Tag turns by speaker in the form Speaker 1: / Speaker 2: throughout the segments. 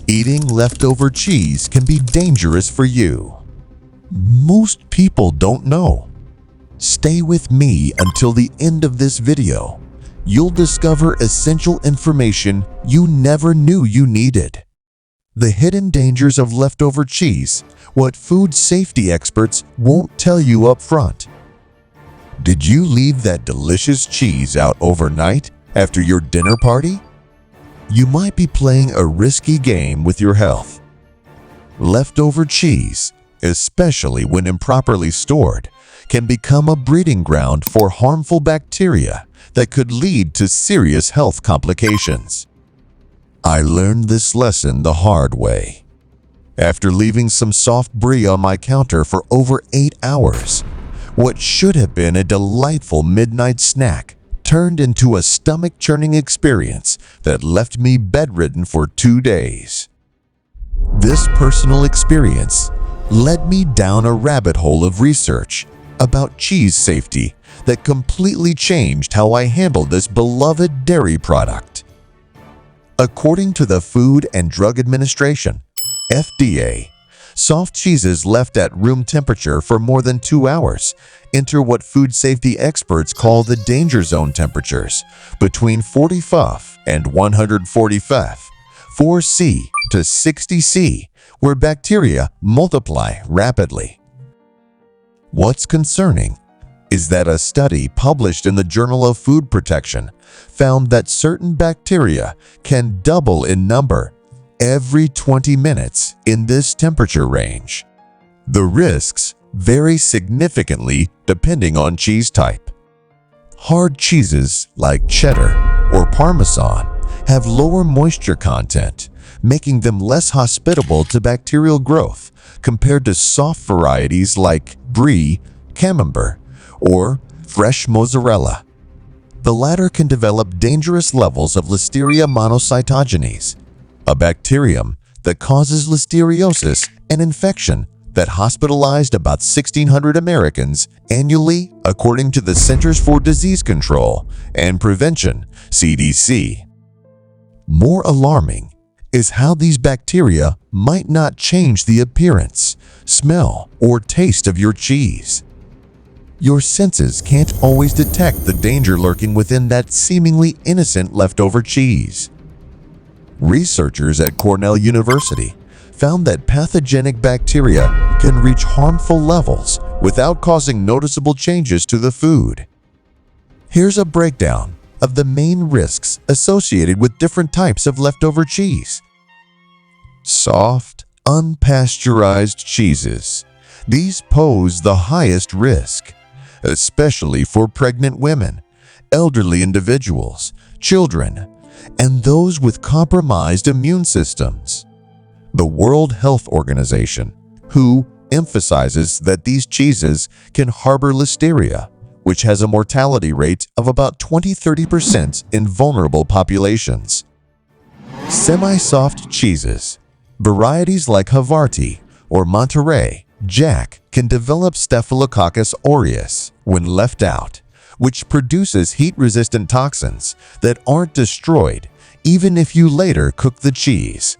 Speaker 1: Eating leftover cheese can be dangerous for you. Most people don't know. Stay with me until the end of this video. You'll discover essential information you never knew you needed. The hidden dangers of leftover cheese, what food safety experts won't tell you up front. Did you leave that delicious cheese out overnight after your dinner party? You might be playing a risky game with your health. Leftover cheese, especially when improperly stored, can become a breeding ground for harmful bacteria that could lead to serious health complications. I learned this lesson the hard way. After leaving some soft Brie on my counter for over 8 hours, what should have been a delightful midnight snack turned into a stomach-churning experience that left me bedridden for 2 days. This personal experience led me down a rabbit hole of research about cheese safety that completely changed how I handled this beloved dairy product. According to the Food and Drug Administration, FDA, soft cheeses left at room temperature for more than 2 hours enter what food safety experts call the danger zone temperatures between 45 and 145, 4C to 60C, where bacteria multiply rapidly. What's concerning is that a study published in the Journal of Food Protection found that certain bacteria can double in number every 20 minutes in this temperature range. The risks vary significantly depending on cheese type. Hard cheeses like cheddar or Parmesan have lower moisture content, making them less hospitable to bacterial growth compared to soft varieties like Brie, Camembert, or fresh mozzarella. The latter can develop dangerous levels of Listeria monocytogenes, a bacterium that causes listeriosis, an infection that hospitalized about 1,600 Americans annually according to the Centers for Disease Control and Prevention, CDC. More alarming is how these bacteria might not change the appearance, smell, or taste of your cheese. Your senses can't always detect the danger lurking within that seemingly innocent leftover cheese. Researchers at Cornell University found that pathogenic bacteria can reach harmful levels without causing noticeable changes to the food. Here's a breakdown of the main risks associated with different types of leftover cheese. Soft, unpasteurized cheeses. These pose the highest risk, especially for pregnant women, elderly individuals, children, and those with compromised immune systems. The World Health Organization, WHO, emphasizes that these cheeses can harbor Listeria, which has a mortality rate of about 20–30% in vulnerable populations. Semi-soft cheeses. Varieties like Havarti or Monterey Jack can develop Staphylococcus aureus when left out, which produces heat-resistant toxins that aren't destroyed even if you later cook the cheese.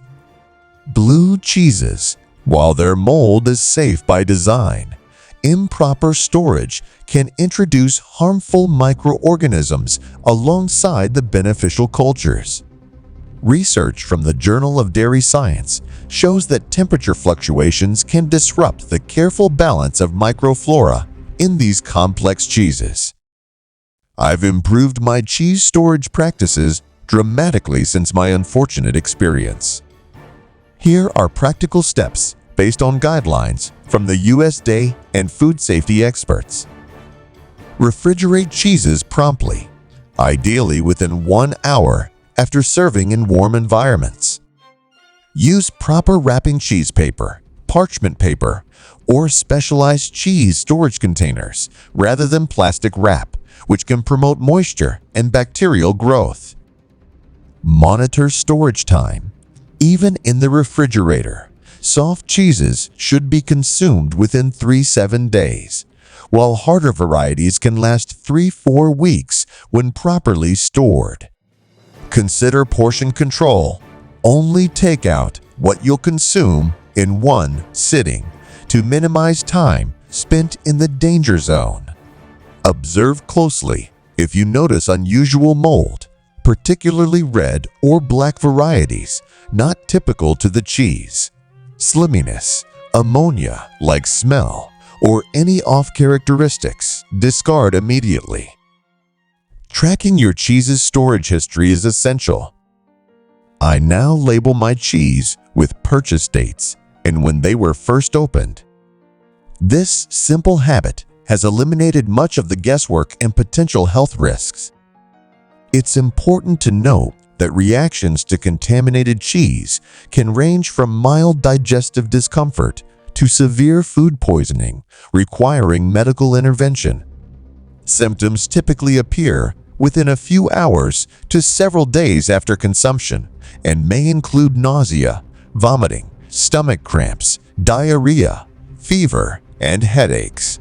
Speaker 1: Blue cheeses. While their mold is safe by design, improper storage can introduce harmful microorganisms alongside the beneficial cultures. Research from the Journal of Dairy Science shows that temperature fluctuations can disrupt the careful balance of microflora in these complex cheeses. I've improved my cheese storage practices dramatically since my unfortunate experience. Here are practical steps based on guidelines from the USDA and food safety experts. Refrigerate cheeses promptly, ideally within 1 hour after serving in warm environments. Use proper wrapping cheese paper, parchment paper, or specialized cheese storage containers rather than plastic wrap, which can promote moisture and bacterial growth. Monitor storage time. Even in the refrigerator, soft cheeses should be consumed within 3–7 days, while harder varieties can last 3–4 weeks when properly stored. Consider portion control. Only take out what you'll consume in one sitting to minimize time spent in the danger zone. Observe closely if you notice unusual mold, particularly red or black varieties not typical to the cheese, slimminess, ammonia-like smell, or any off characteristics, discard immediately. Tracking your cheese's storage history is essential. I now label my cheese with purchase dates and when they were first opened. This simple habit has eliminated much of the guesswork and potential health risks. It's important to note that reactions to contaminated cheese can range from mild digestive discomfort to severe food poisoning, requiring medical intervention. Symptoms typically appear within a few hours to several days after consumption and may include nausea, vomiting, stomach cramps, diarrhea, fever, and headaches.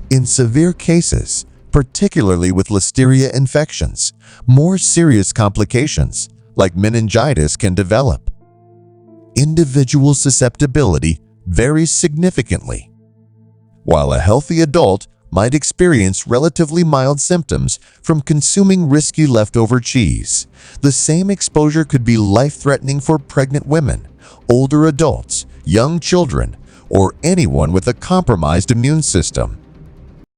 Speaker 1: In severe cases, particularly with listeria infections, more serious complications like meningitis can develop. Individual susceptibility varies significantly. While a healthy adult might experience relatively mild symptoms from consuming risky leftover cheese, the same exposure could be life-threatening for pregnant women, older adults, young children, or anyone with a compromised immune system.